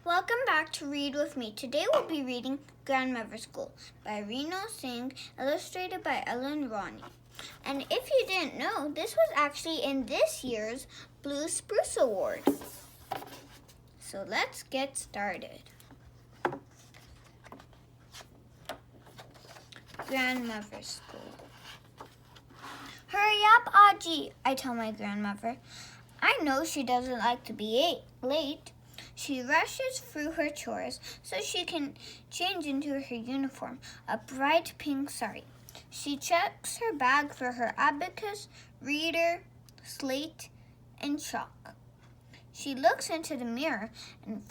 Welcome back to Read With Me. Today we'll be reading Grandmother's School by Rina, Singh, illustrated by Rooney. And if you didn't know, this was actually in this year's Blue Spruce Award. So let's get started. Grandmother's School. Hurry up, Aji, I tell my grandmother. I know she doesn't like to be late. She rushes through her chores so she can change into her uniform, a bright pink sari. She checks her bag for her abacus, reader, slate, and chalk. She looks into the mirror and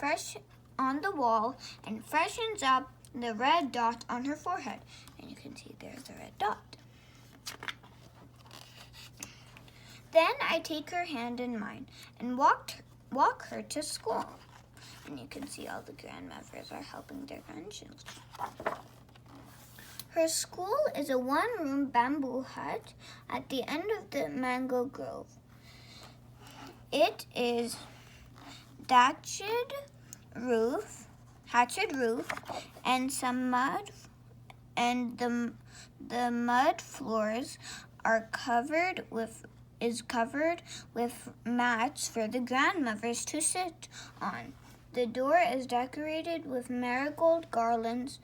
on the wall and freshens up the red dot on her forehead. And you can see there's the red dot. Then I take her hand in mine and walk her to school. And you can see all the grandmothers are helping their grandchildren. Her school is a one-room bamboo hut at the end of the mango grove. It is thatched roof, and some mud, and the mud floors are covered with mats for the grandmothers to sit on. The door is decorated with marigold garlands,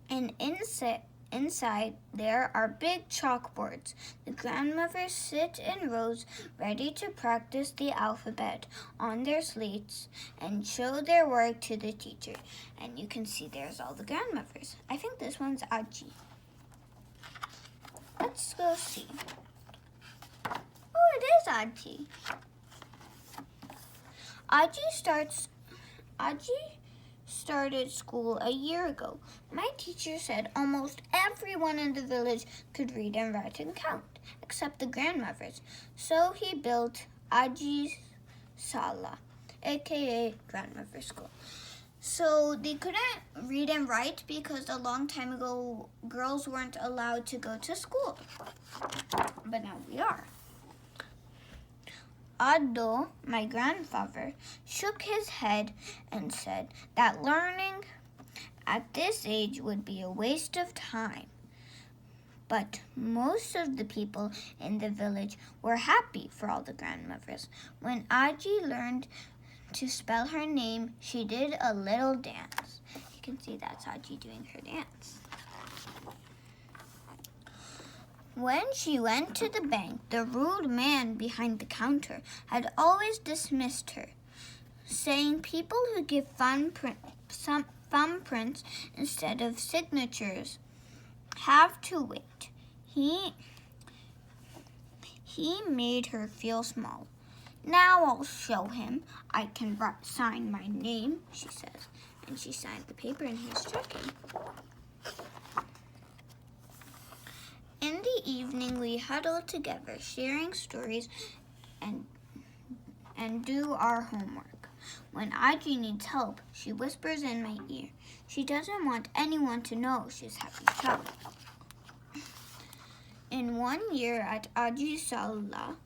and inside there are big chalkboards. The grandmothers sit in rows, ready to practice the alphabet on their slates and show their work to the teacher. And you can see there's all the grandmothers. I think this one's Aji. Let's go see. Oh, it is Aji. Aji started school a year ago. My teacher said almost everyone in the village could read and write and count, except the grandmothers. So he built Aji's Sala, aka Grandmother's School. So they couldn't read and write because a long time ago, girls weren't allowed to go to school. But now we are. Addo, my grandfather, shook his head and said that learning at this age would be a waste of time. But most of the people in the village were happy for all the grandmothers. When Aji learned to spell her name, she did a little dance. You can see that's Aji doing her dance. When she went to the bank, the rude man behind the counter had always dismissed her, saying people who give thumbprints instead of signatures have to wait. He made her feel small. Now I'll show him I can sign my name, she says. And she signed the paper and he's checking. In the evening, we huddle together, sharing stories and do our homework. When Aji needs help, she whispers in my ear. She doesn't want anyone to know she's having trouble. In 1 year at Aji Sala,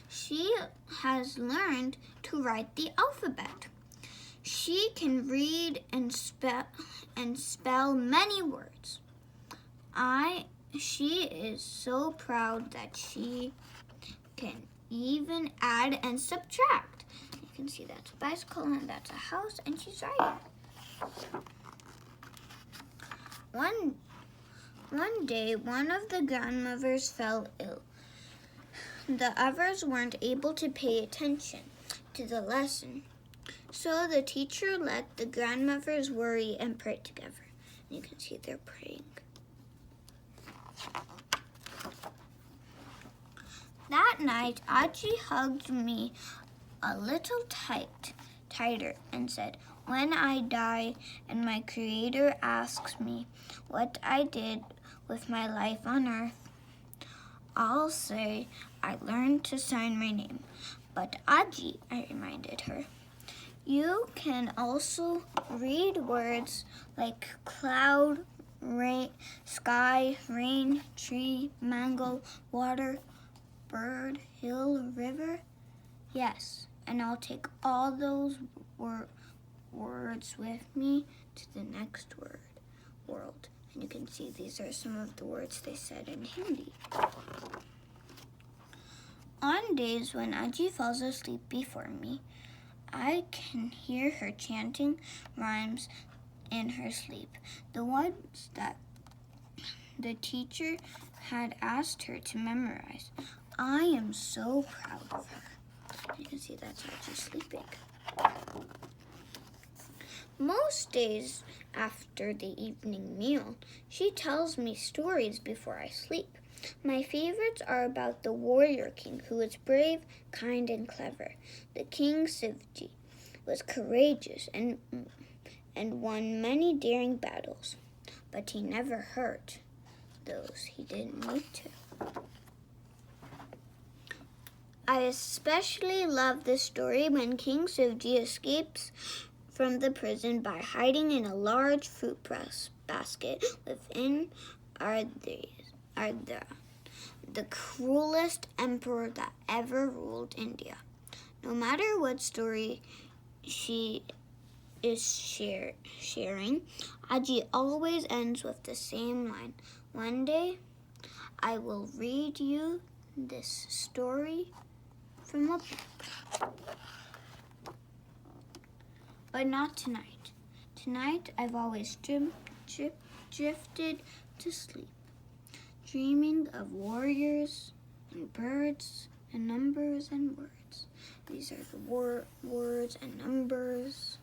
she has learned to write the alphabet. She can read and spell many words. She is so proud that she can even add and subtract. You can see that's a bicycle and that's a house, and she's riding. One day, one of the grandmothers fell ill. The others weren't able to pay attention to the lesson. So the teacher let the grandmothers worry and pray together. You can see they're praying. That night, Aji hugged me a little tighter and said, when I die and my Creator asks me what I did with my life on earth, I'll say I learned to sign my name. But Aji, I reminded her, you can also read words like cloud, rain, sky, rain, tree, mango, water, bird, hill, river. Yes, and I'll take all those words with me to the next world. And you can see these are some of the words they said in Hindi. On days when Aji falls asleep before me, I can hear her chanting rhymes in her sleep, the ones that the teacher had asked her to memorize. I am so proud of her. You can see that's Aji sleeping. Most days after the evening meal, she tells me stories before I sleep. My favorites are about the warrior king who was brave, kind, and clever. The king Sivji was courageous and won many daring battles, but he never hurt those he didn't need to. I especially love the story when King Sivji escapes from the prison by hiding in a large fruit basket within the cruelest emperor that ever ruled India. No matter what story she is sharing, Aji always ends with the same line. One day, I will read you this story from a book. But not tonight. Tonight, I've always drifted to sleep, dreaming of warriors and birds and numbers and words. These are the words and numbers.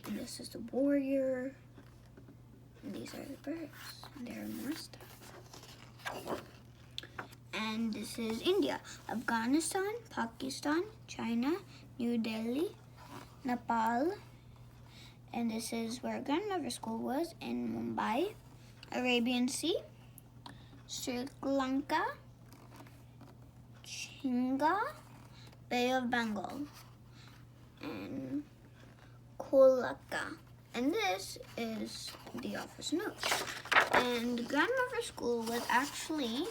And this is the warrior. And these are the birds. And there are more stuff. And this is India, Afghanistan, Pakistan, China, New Delhi, Nepal. And this is where grandmother school was in Mumbai, Arabian Sea, Sri Lanka, Chinga, Bay of Bengal, and Kolkata. And this is the office notes. And grandmother school was actually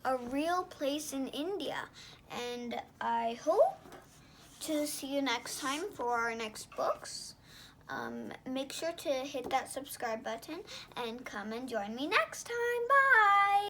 a real place in India. And I hope to see you next time for our next books. Make sure to hit that subscribe button and come and join me next time. Bye!